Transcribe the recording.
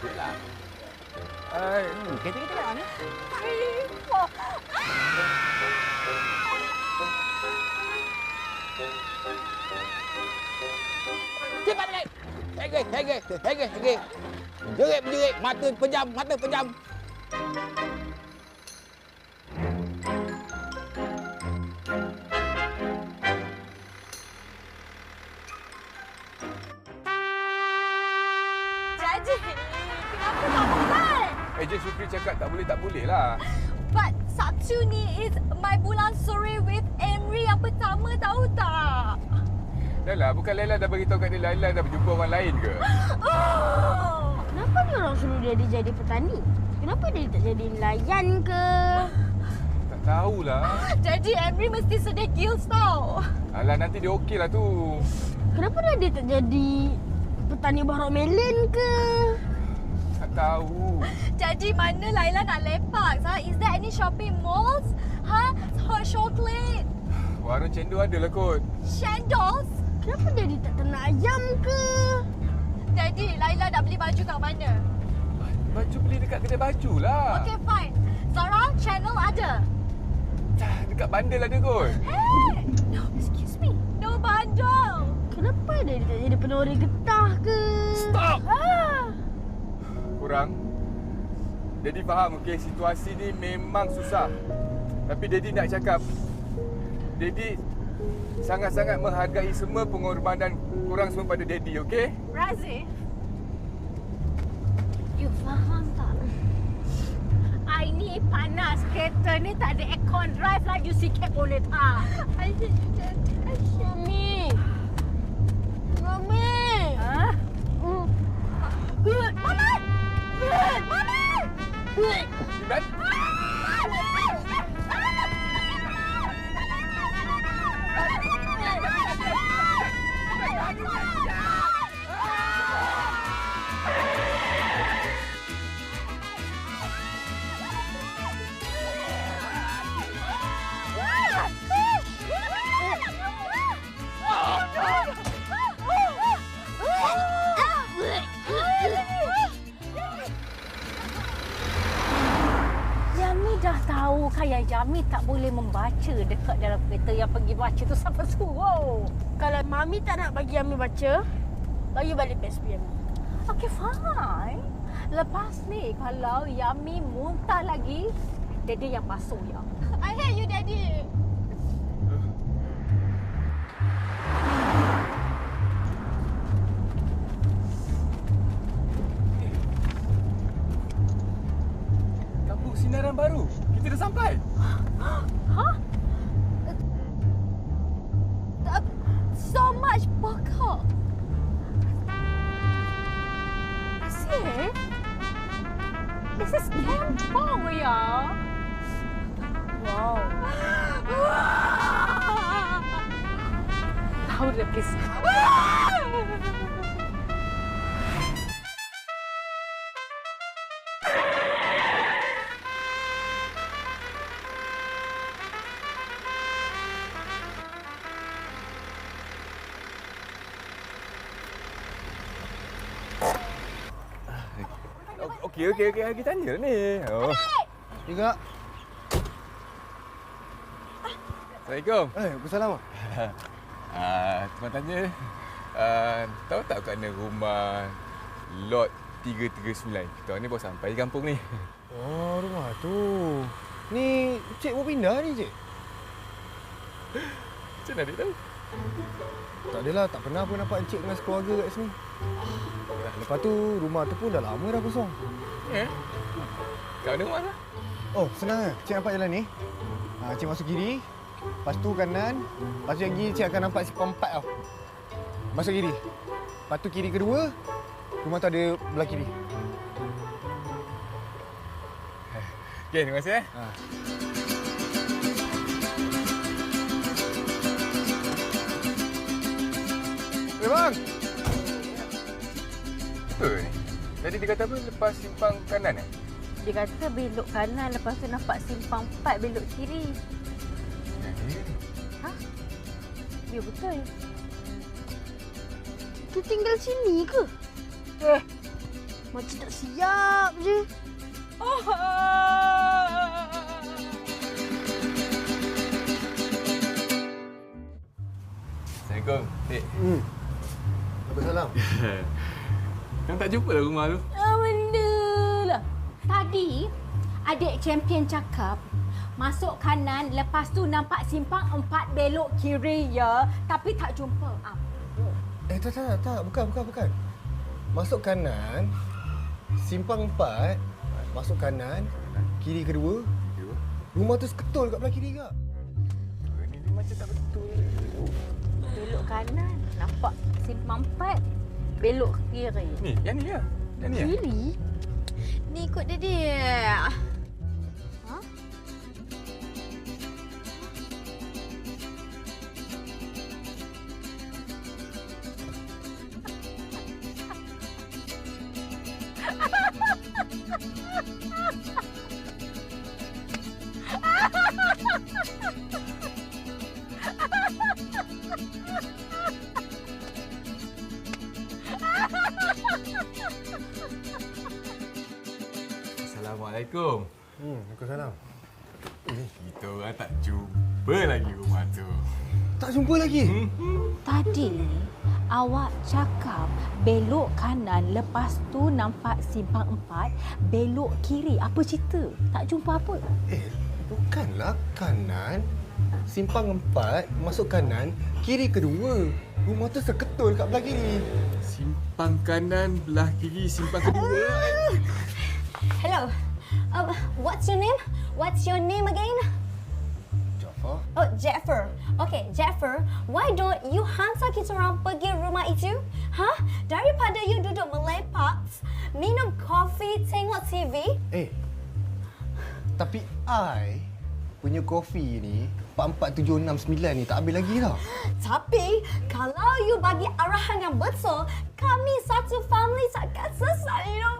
Yelah. Kereta kita kat mana? Cepat naik. Hege. Jerit, mata pejam. Jadi, kenapa tak boleh? Ejen Syukri cakap tak boleh lah. But Sabtu ni is my bulan sore with Emery yang pertama, tahu tak? Dah lah, bukan Laila dah beritahu kat dia Laila dah berjumpa orang lain ke? Oh! Kenapa dia orang suruh dia jadi petani? Kenapa dia tak jadi nelayan ke? Tak tahulah. Jadi Emery mesti sedih gills tau. Alah, nanti dia okey lah tu. Kenapa dia tak jadi petani barok melon ke? Tak tahu. Jadi mana Laila nak lepak? Is there any shopping malls? Hot chocolate? Warung cendol ada lah kot. Shandos? Kenapa dia tak ternak ayam ke? Jadi Laila nak beli baju kat mana? Baju beli dekat kedai baju lah. Okay, fine. Zara, channel ada. Dekat bandar ada kot. Hey! No, excuse me. No bandung. Kenapa dia tak jadi penori getah ke? Stop! Ah! Kurang. Daddy faham, okey, situasi ni memang susah. Tapi Daddy nak cakap, Daddy sangat-sangat menghargai semua pengorbanan korang semua pada Daddy, okey? Razi, You faham tak? I ni panas. Kereta ni tak ada aircon. Drive lah you sikit boleh tak? Mami! Mami! Ha? Mama! Mama! Imran? Yami dah tahu kan yang Yami tak boleh membaca dekat dalam kereta. Yang pergi baca tu siapa suruh? Kalau Mami tak nak bagi Ami baca, bagi balik PSP Ami. Okay, fine. Lepas ni kalau Yami muntah lagi, Daddy yang basuh ya. I hate you, Daddy. Kampung Sinaran Baru. Kita dah sampai. So much pokok. Asyik? This is kampung ya. Wow. Louder please. Okey. Kita tanya ni. Oh. Juga. Assalamualaikum. Waalaikumsalam. Tuan tanya, tahu tak kat mana rumah lot 339? Kita ni baru sampai di kampung ni. Oh, rumah tu. Ni cik mau pindah ni, cik? Macam mana dia tahu? Tak adalah, tak pernah pun nampak encik dengan sekeluarga kat sini. Lepas tu, rumah tu pun dah lama dah kosong. Kat mana rumah lah? Oh, senang lah. Cik nampak jalan ni. Cik masuk kiri. Lepas tu kanan. Lepas tu yang kiri, cik akan nampak simpang 4 tau. Masuk kiri. Lepas tu kiri kedua. Rumah tu ada belah kiri. Okey, terima kasih. Bang! Betul ni? Tadi dia kata apa? Lepas simpang kanan Dia kata belok kanan, lepas tu nampak simpang 4 belok kiri. Ha? Ya betul. Tu tinggal sini ke? Macam tak siap je. Assalamualaikum. Dek. Apa salam? Kan tak jumpa lah rumah tu. Benda lah. Tadi adik champion cakap masuk kanan, lepas tu nampak simpang 4 belok kiri ya. Tapi tak jumpa apa. Tak. Bukan. Masuk kanan, simpang 4, masuk kanan, kiri kedua. Rumah tu seketul kat belah kiri kak. Ini dia macam tak betul. Belok kanan, nampak simpang 4. Belok ke kiri. Ni, yang ni ya. Yang ni ya. Kiri? Ni ikut dia. Assalamualaikum. Waalaikumsalam. Kita orang tak jumpa lagi rumah tu. Tak jumpa lagi? Tadi awak cakap belok kanan, lepas tu nampak simpang 4, belok kiri. Apa cerita? Tak jumpa apa? Bukanlah kanan. Simpang 4, masuk kanan, kiri kedua. Rumah tu seketul kat belah kiri. Simpang kanan, belah kiri, simpang kedua. Hello. What's your name? What's your name again? Jafar? Oh, Jaffer. Okay, Jaffer, why don't you hantar kita orang pergi rumah itu? Hah? Daripada you duduk melepak, minum kopi, tengok TV. Tapi I punya kopi ni 44769 ni tak habis lagi tau. Tapi, kalau you bagi arahan yang betul, kami satu family takkan selesai hidup